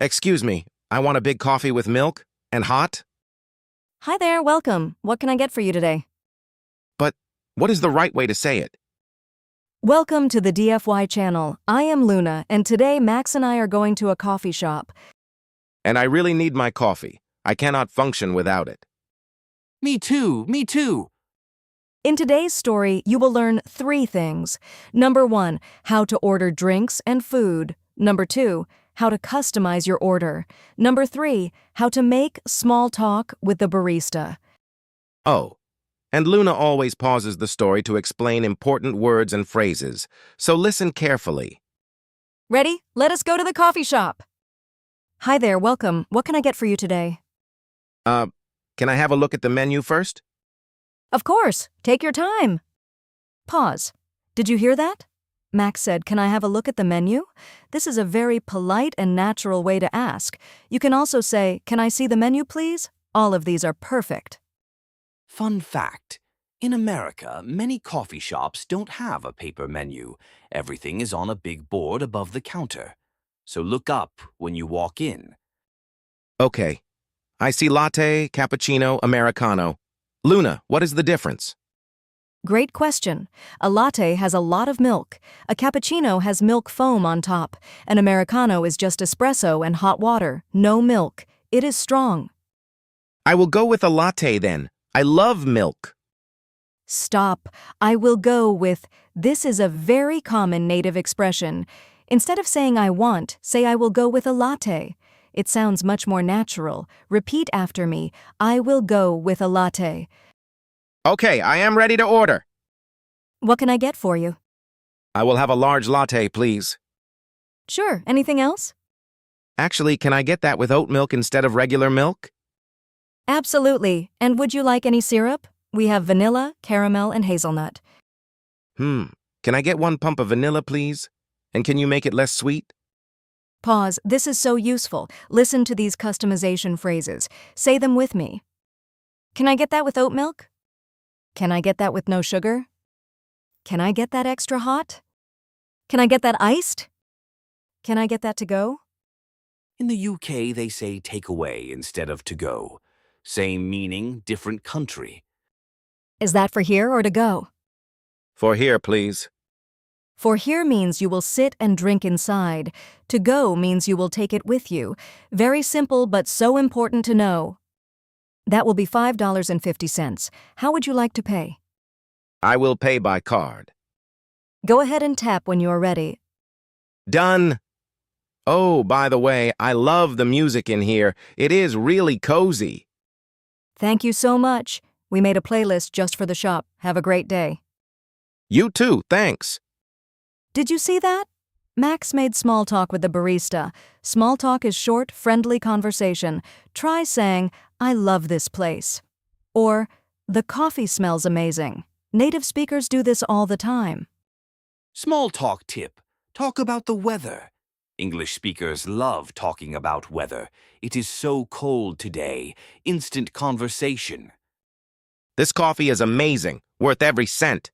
Excuse me, I want a big coffee with milk and hot. Hi there, welcome. What can I get for you today? But what is the right way to say it? Welcome to the DFY Channel. I am Luna, and today Max and I are going to a coffee shop. And I really need my coffee. I cannot function without it. Me too. In today's story, you will learn 3 things. Number 1, how to order drinks and food. Number 2, how to customize your order. Number 3, how to make small talk with the barista. Oh, and Luna always pauses the story to explain important words and phrases, so listen carefully. Ready? Let us go to the coffee shop. Hi there, welcome. What can I get for you today? Can I have a look at the menu first? Of course. Take your time. Pause. Did you hear that? Max said, "Can I have a look at the menu?" This is a very polite and natural way to ask. You can also say, "Can I see the menu, please?" All of these are perfect. Fun fact. In America, many coffee shops don't have a paper menu. Everything is on a big board above the counter. So look up when you walk in. Okay. I see latte, cappuccino, americano. Luna, what is the difference? Great question. A latte has a lot of milk. A cappuccino has milk foam on top. An americano is just espresso and hot water, no milk. It is strong. I will go with a latte then. I love milk. Stop. I will go with, this is a very common native expression. Instead of saying I want, say I will go with a latte. It sounds much more natural. Repeat after me. I will go with a latte. Okay, I am ready to order. What can I get for you? I will have a large latte, please. Sure. Anything else? Actually, can I get that with oat milk instead of regular milk? Absolutely. And would you like any syrup? We have vanilla, caramel, and hazelnut. Can I get 1 pump of vanilla, please? And can you make it less sweet? Pause. This is so useful. Listen to these customization phrases. Say them with me. Can I get that with oat milk? Can I get that with no sugar? Can I get that extra hot? Can I get that iced? Can I get that to go? In the UK, they say take away instead of to go. Same meaning, different country. Is that for here or to go? For here, please. For here means you will sit and drink inside. To go means you will take it with you. Very simple, but so important to know. That will be $5.50. How would you like to pay? I will pay by card. Go ahead and tap when you are ready. Done. Oh, by the way, I love the music in here. It is really cozy. Thank you so much. We made a playlist just for the shop. Have a great day. You too, thanks. Did you see that? Max made small talk with the barista. Small talk is short, friendly conversation. Try saying, "I love this place." Or, "The coffee smells amazing." Native speakers do this all the time. Small talk tip. Talk about the weather. English speakers love talking about weather. It is so cold today. Instant conversation. This coffee is amazing, worth every cent.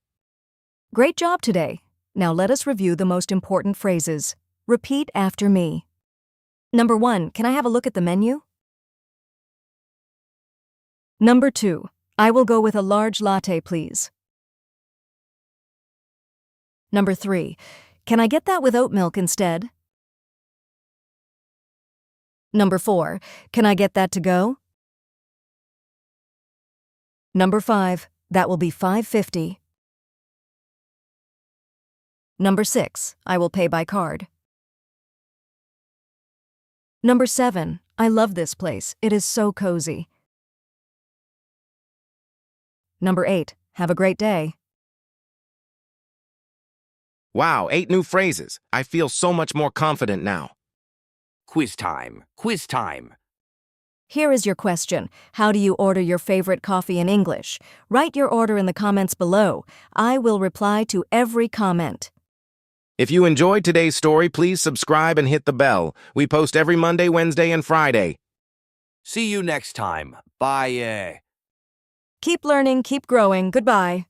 Great job today. Now let us review the most important phrases. Repeat after me. Number 1, can I have a look at the menu? Number 2, I will go with a large latte, please. Number 3, can I get that with oat milk instead? Number 4, can I get that to go? Number 5, that will be $5.50. Number 6, I will pay by card. Number 7, I love this place. It is so cozy. Number 8, have a great day. Wow, 8 new phrases. I feel so much more confident now. Quiz time. Here is your question. How do you order your favorite coffee in English? Write your order in the comments below. I will reply to every comment. If you enjoyed today's story, please subscribe and hit the bell. We post every Monday, Wednesday, and Friday. See you next time. Bye. Keep learning, keep growing. Goodbye.